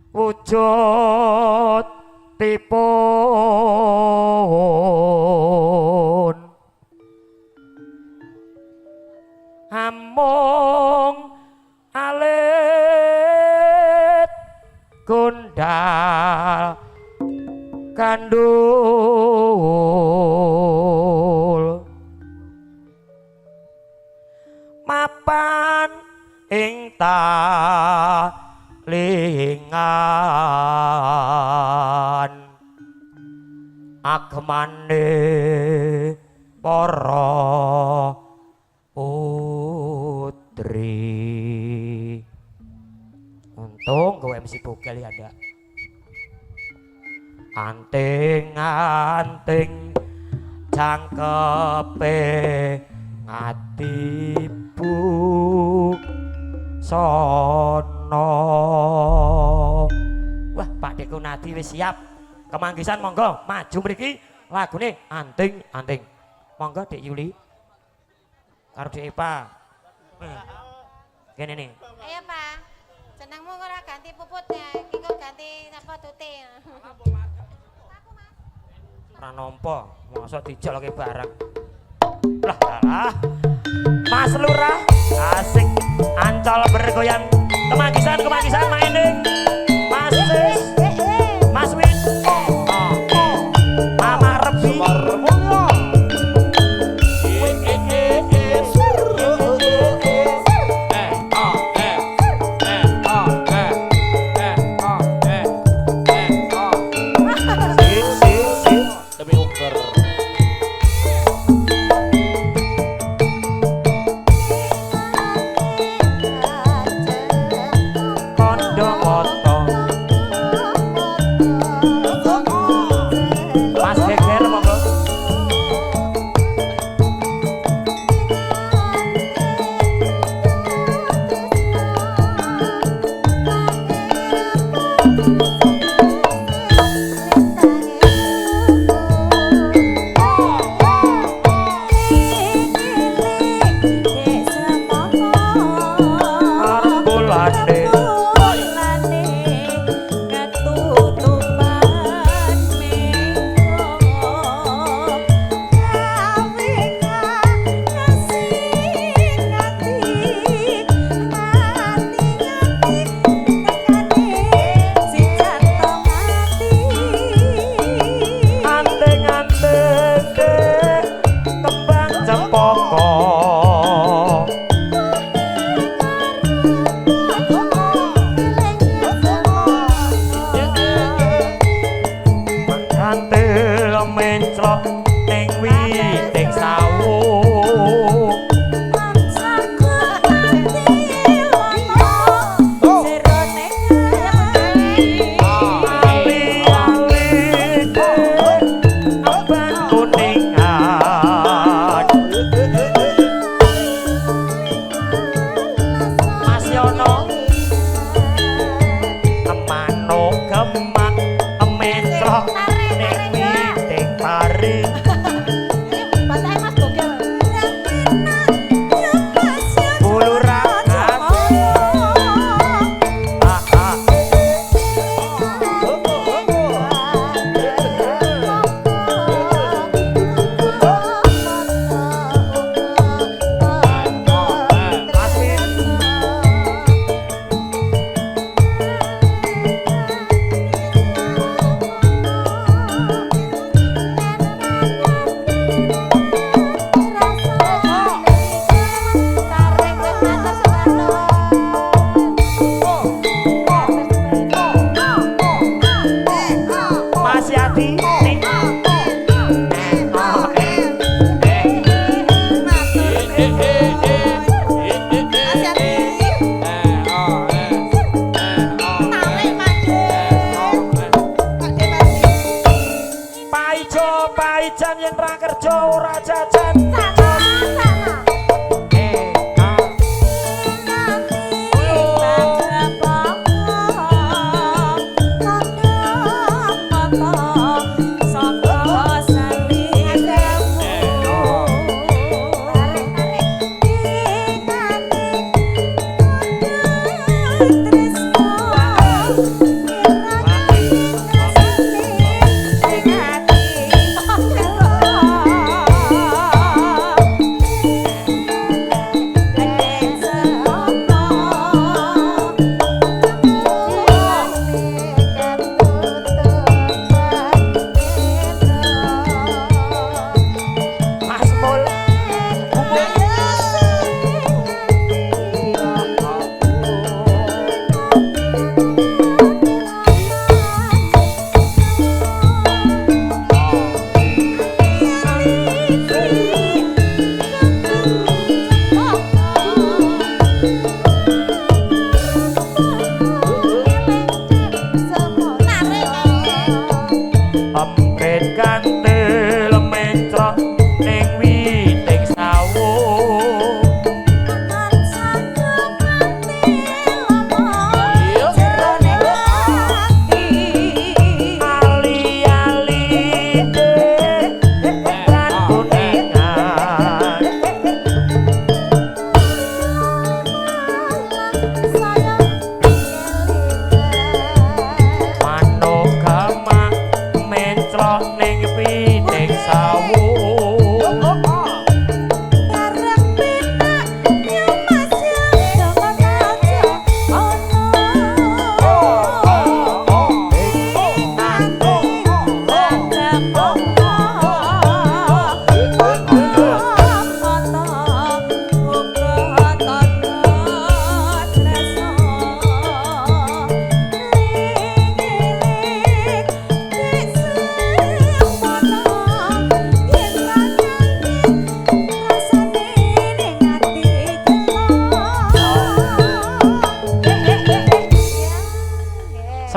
wujud tipun amung alit kundal kandul mapan ing talingan agemane para putri. Untung gue MC Bogel ya ada. Anting-anting cangkepe ngatibu sono. Wah, Pak Deku Nadi wis siap. Kemanggisan monggo maju mriki lagune anting-anting. Monggo Dek Yuli. Karo Dek Epa. Kene nih. Ayo Pak. Jenengmu ora ganti puputnya, iki kok ganti napa tute. Ora nampa, mosok dijoloke barang. Lah. Mas Lurah, asik. Ancol bergoyang. Kemanggisan main ding. Mas Sis. Mas Win. Mama Rebi.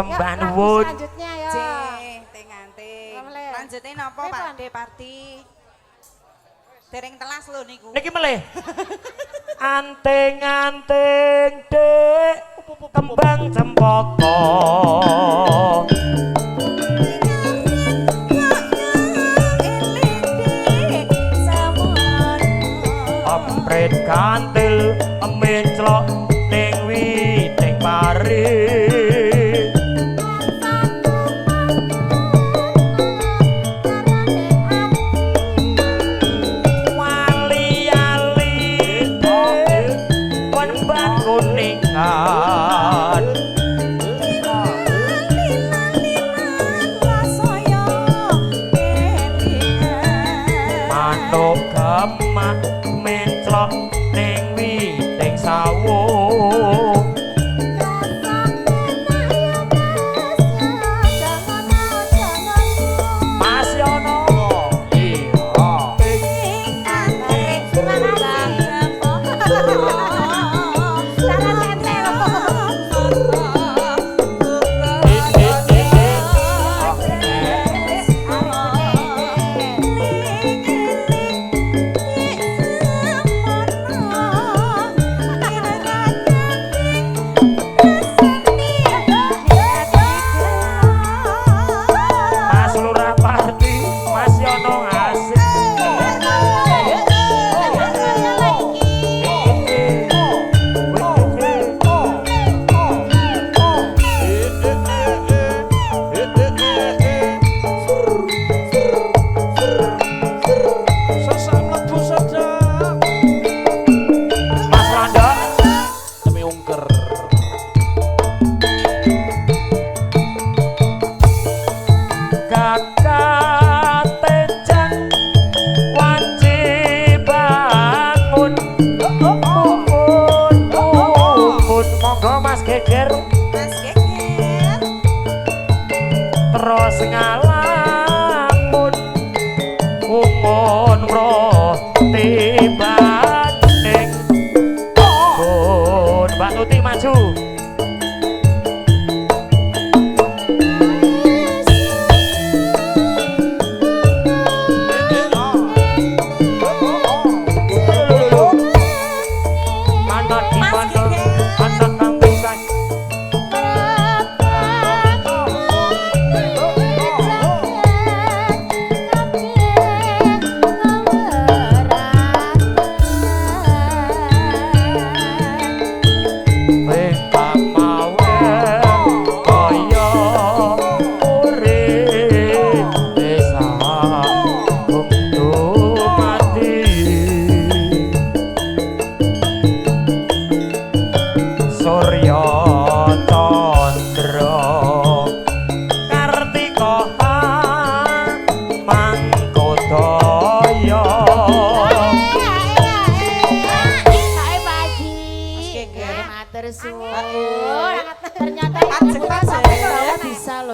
Sembah Yuk, lagu nuwun. selanjutnya ya. Ting anting. Mulai. Lanjutin napa Pripun? Pakde Parti? Dereng telas lho niku. Niki melih. Anting-anting dek kembang cempaka. Amprit kantil menclok ning witing pari.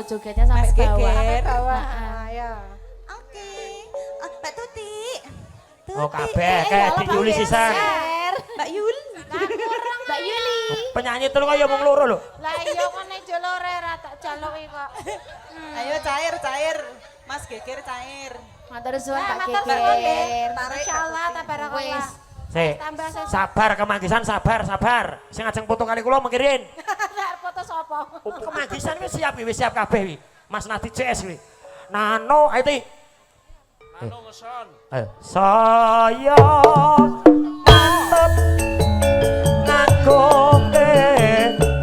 Jogetnya sampai bawah. Sampai bawah. Ya. Oke. Mbak Tuti. Oh kabeh kayak di Yuli sisan. Mbak Yul. Mbak Yuli. Penyanyi telu kaya mung loro lho. Lah iya kene jolore ra tak jaloki kok. Ayo cair. Mas Geger cair. Matur suwun Pak Geger. Masyaallah tabarakallah. Sabar kemanggisan sabar. Sing ajeng foto kali kula mengirin. Foto sapa? Kemanggisan wis siap kabeh wi. Mas Nadi CS wi. Nano ayo Ti. Nano ngeson. Ayo. Saya mantep ngagungke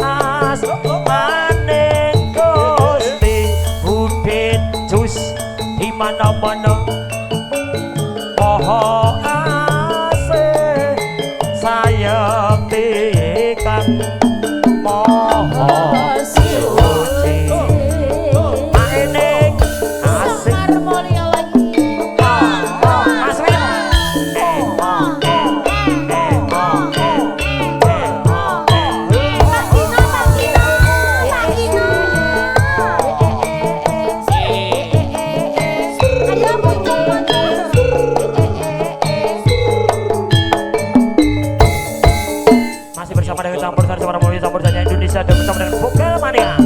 asmane Gusti Budhe jus di mana-mana. Moho asih sayekti kang moho suci. Maene asih Mulya lagi. Mas Win. Masih bersama dengan campur sari suara mulia campur saja Indonesia dan bersama dengan Vokal Mania.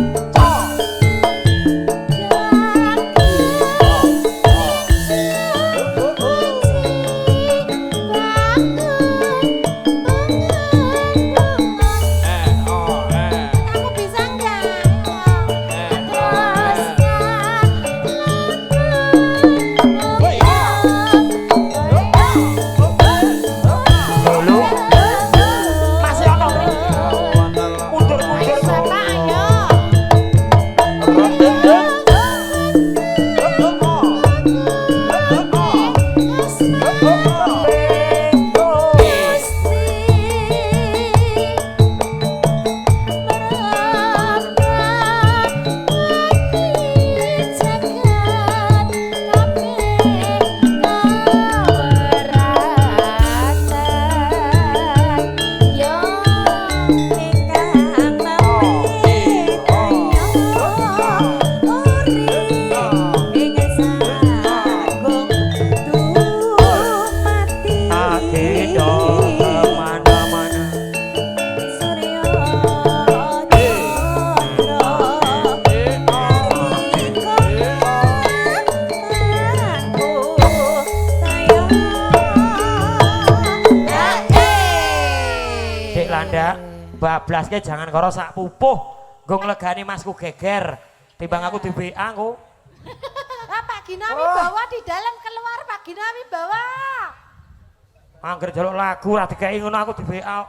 bablaske jangan karo sak pupuh nggo nglegani Masku geger timbang aku di WA engko. Ah, Pak Ginawi bawa di dalam keluar Pak Ginawi bawa. Angger jaluk lagu ora dikeki ngono aku di WA.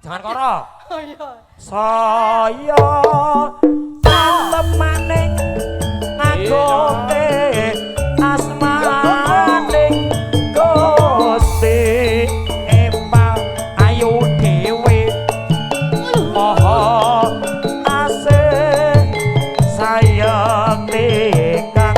Jangan karo. Oh iya. Saya tetep maning ngagone asmaning Gusti Epal ayu dhewe maha asih sayang kang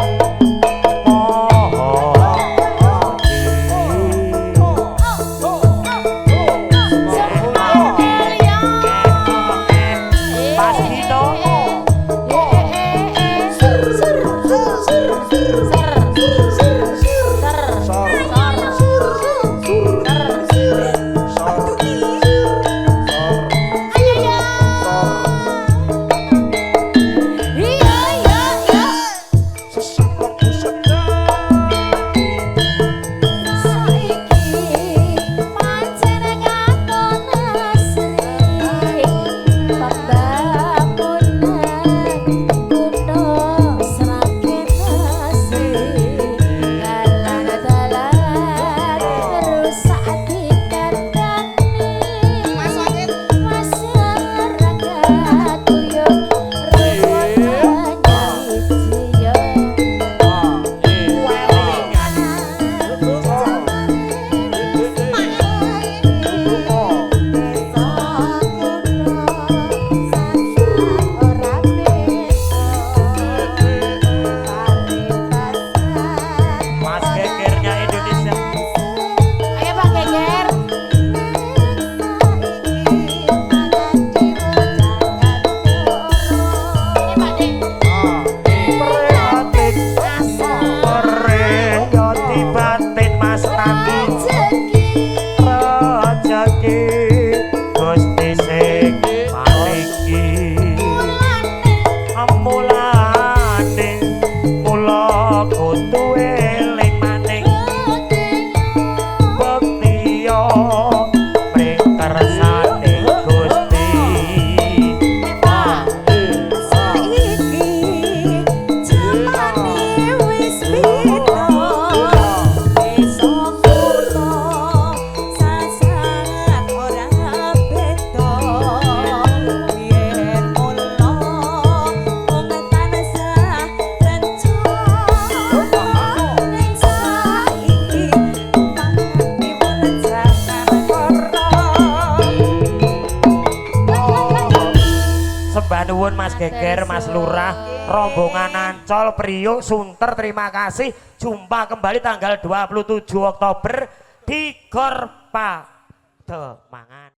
nuwun Mas Geger, Mas Lurah, rombongan Ancol, Priuk, Sunter, terima kasih. Jumpa kembali tanggal 27 Oktober di Gor Pademangan.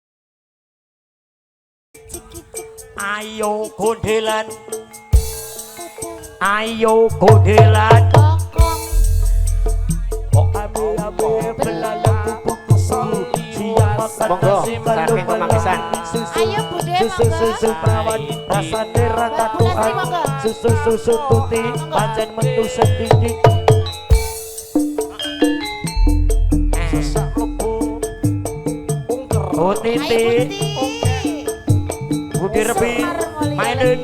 Ayo gondelan, ayo gondelan. Kok abe-abe belalang pupuk susu, siap makan nasi saking pemanggisan. Ayo Bude, susu perawan rasane ra katukan, susu tuti pancen metu sedikit. Titi, Budi Rebi, mainin.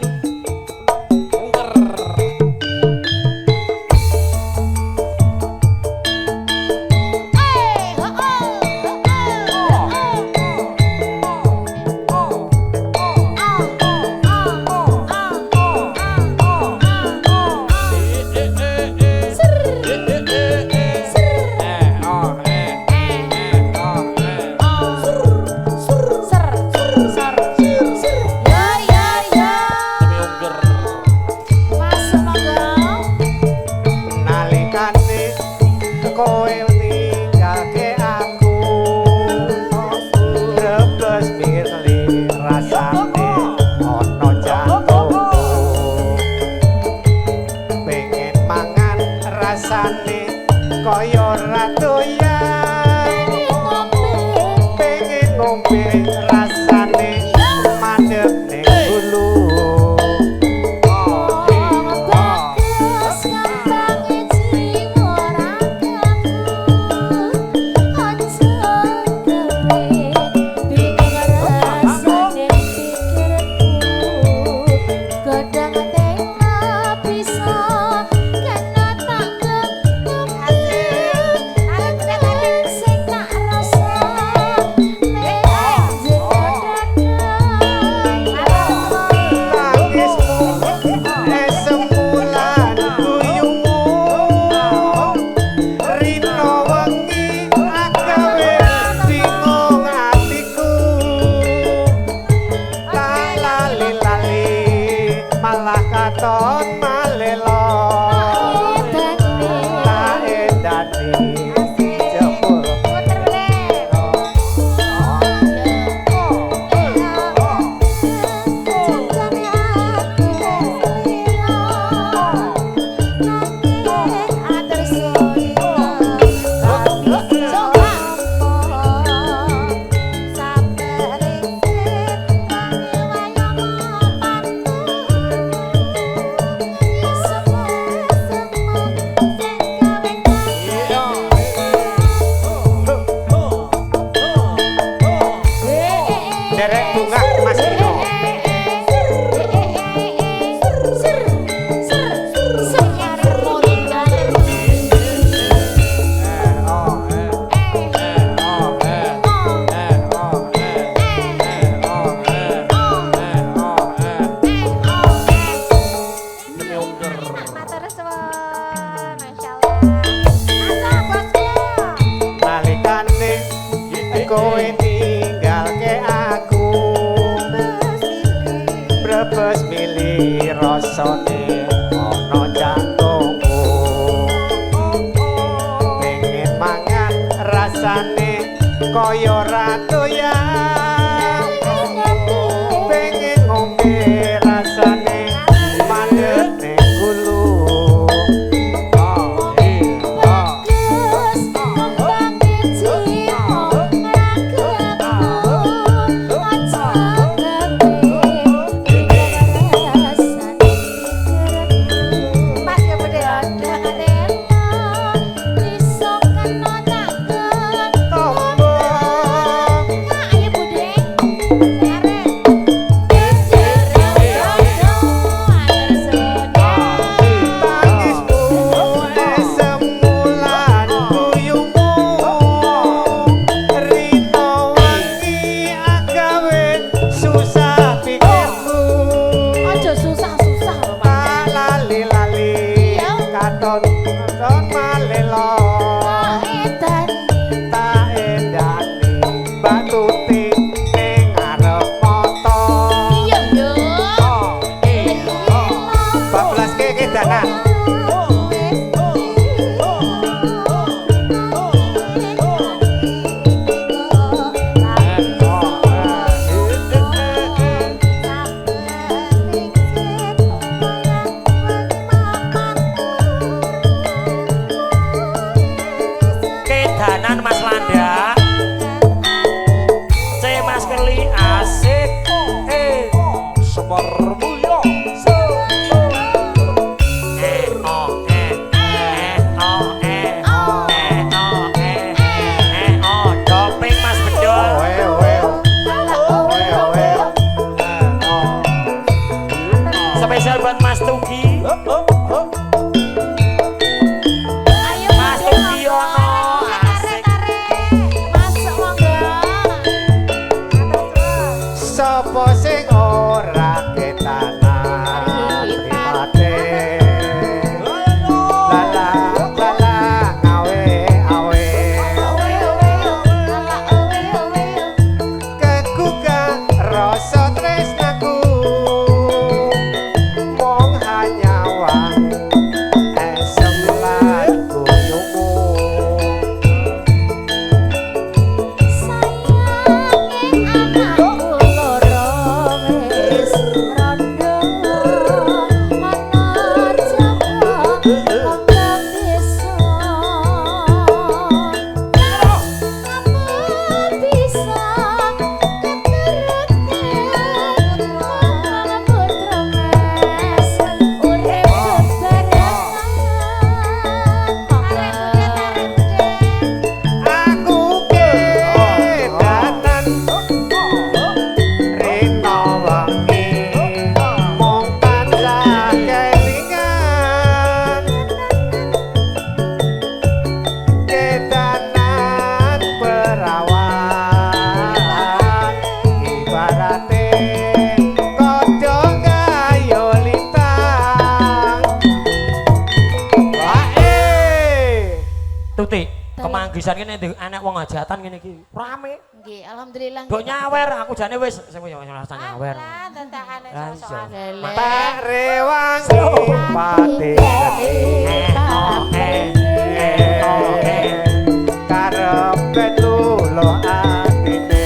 katon malela tak edani jebul Puter boleh. derek bunga Mas Dino nalikane kowe tinggalke aku brebes milih rasane ana jantungku pengen mangan rasane kaya ratu ya pengen ngombe rasane mandek ning gulu katon malela tak edani batuti ning arep mata bablas kekedanan Kedanan Mas Landa C Mas Kerli asik semar mulya doping Mas Bedol spesial buat Mas Tugi Mas Tugi ono asik sapa sing ora ketanan primate lala lala awe awe kegugah rasa tresnaku mong hanya Manggisan kene anak wong hajatan ngene iki. Rame. Nggih, alhamdulillah. Mbok nyawer aku jane wis sing rasa nyawer. Lah, dadakane Lah, iya. sosokan. Tak rewangi pati karepe lulo atine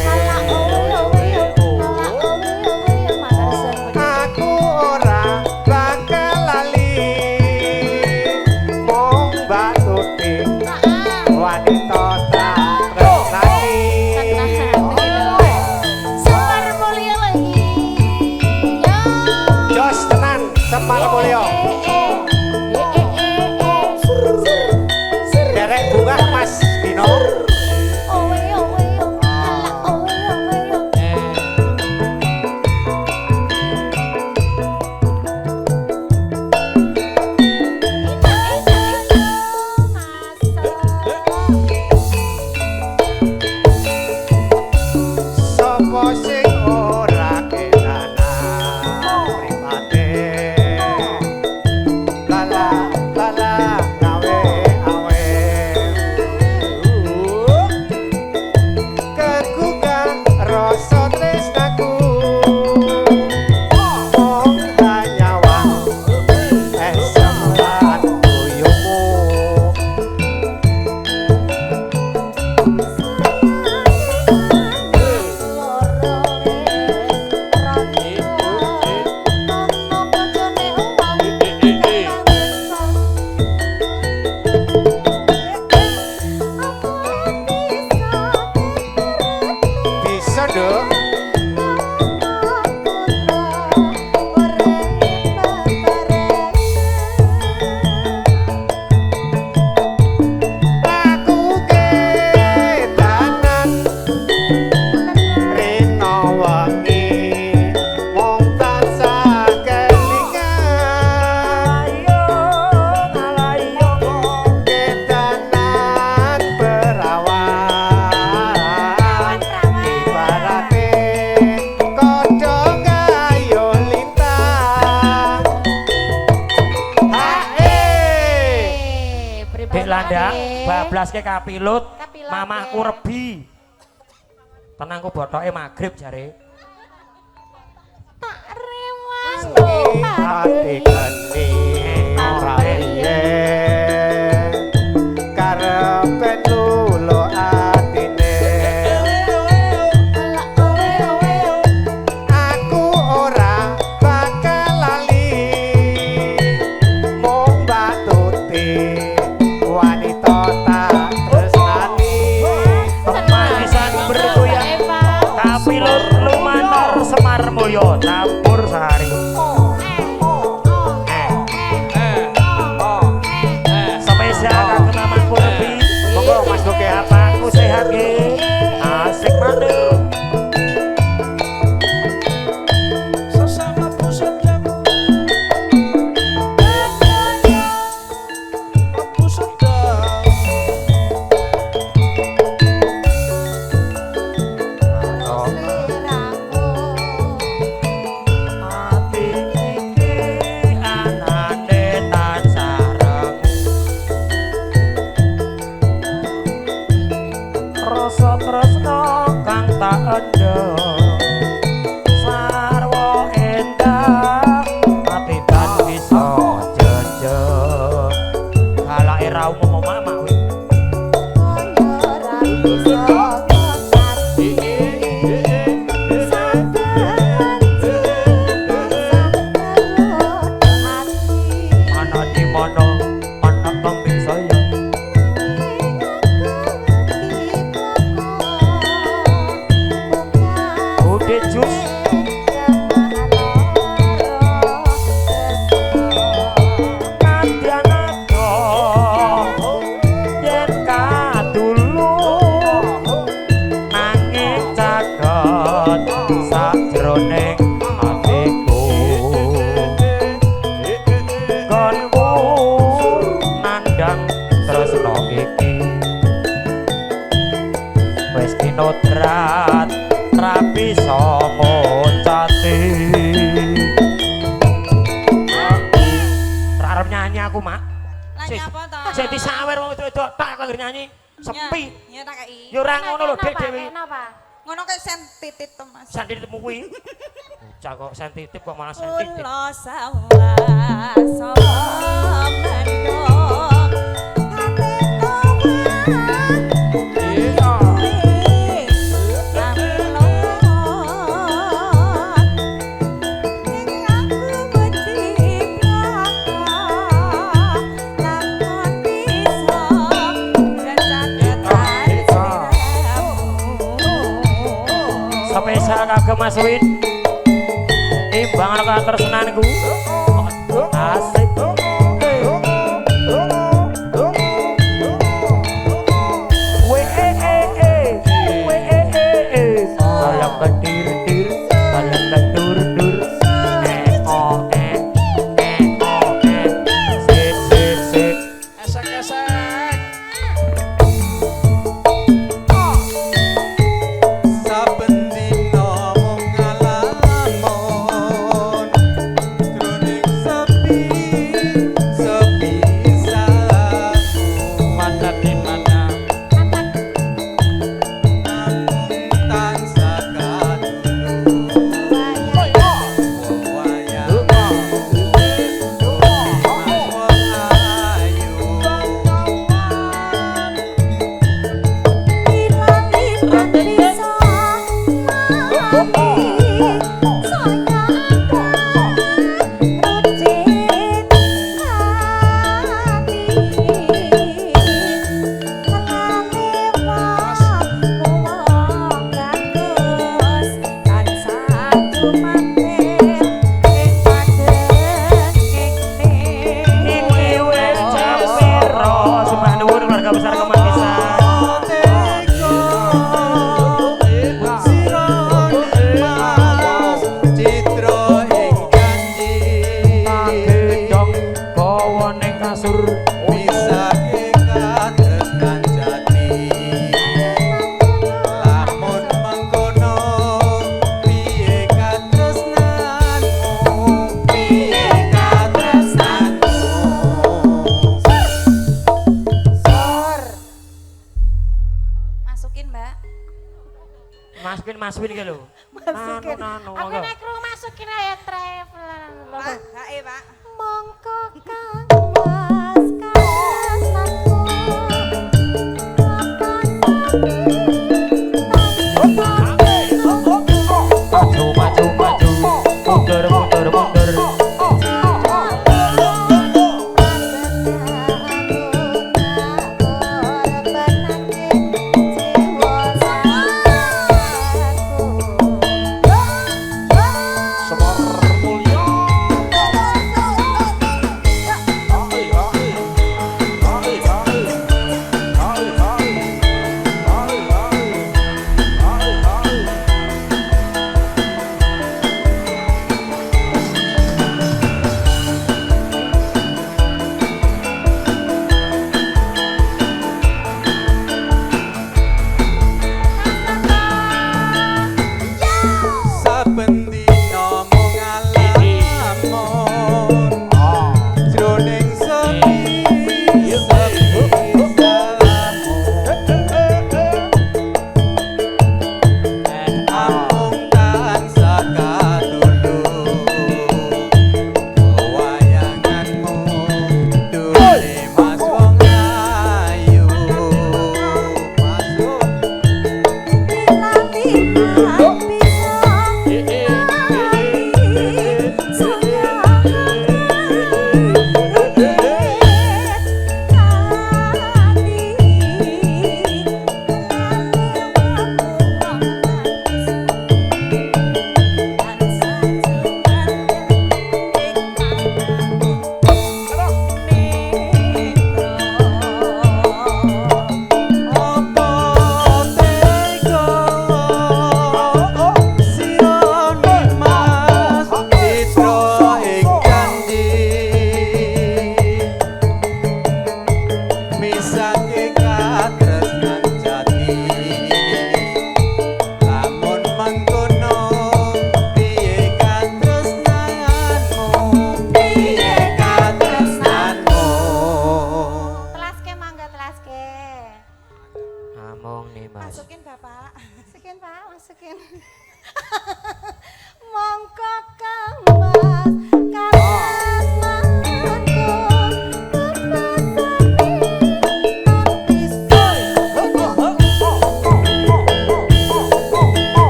aku ora bakal lali mung batuti wanita tak tresnani jos tenan Semar Mulyo derek bunga Mas Dino sapa sing ora kenanan mripate lala lala gawe awe kegugan rasa tresnaku mong nyawa esem lan boyomu bisa dong aku ketanan rino wangi mong tansah kelingan ketanan perawan ibarate kodhong ayo lintang hae Dek landang bablas ke kapilut Kapilut, mamahku ya. rebi. Tenangku botoke magrib jare. Tak rewas ati geni raye karepe lulo atine aku ora bakal lali mung batuti wanita tak tresnani Pemanggisan bergoyang kapilut lumantar Semar Mulyo campur sehari. Spesial kanggo mamahku rebi. monggo Mas Boke Apa aku sehat ge? Asik maneh. Sesama pusat jam aku sedang Ati iki anane tansah remu. Rasa tresna kang tak endhem sarwa endah ati tan bisa jejeg galake ra umum mama kuwi. Ana di mana ana kambing saya udah jus kadyan ada yen kadulu nanging caket sajroning atiku konku nandang tresno iki wis kinodrat rapi songo cati arep nyanyi aku mak Nyanyi apa toh? sing disawer wong itu tak kanggo nyanyi Sepi. Ya tak kei. Ya ora ngono lho Dik Dewi. Kenapa? Ngono kayak sensitif to Mas. Sensitifmu kuwi. Bocah kok sensitif kok malah sensitif. Kula sawah sapa mendong ate toman. Iya. Spesial kagem Mas Win. Timbangan katresnanku. Asik. Salam ketir-tir, salam kedur-dur. Sik. Esek-esek. Saben dina mung ngalamun jroning sepi saku Mantap di mana? namung tansah kadulu wayang Mas wong ayu Iki wis jam piro? Sembah nuwun keluarga besar Kemanggisan. Gedong kowo ning kasur. Masukin, Mbak. Mas Win iki lho. Masukin. Nanu, Aku monggo. naik rumah masukin aja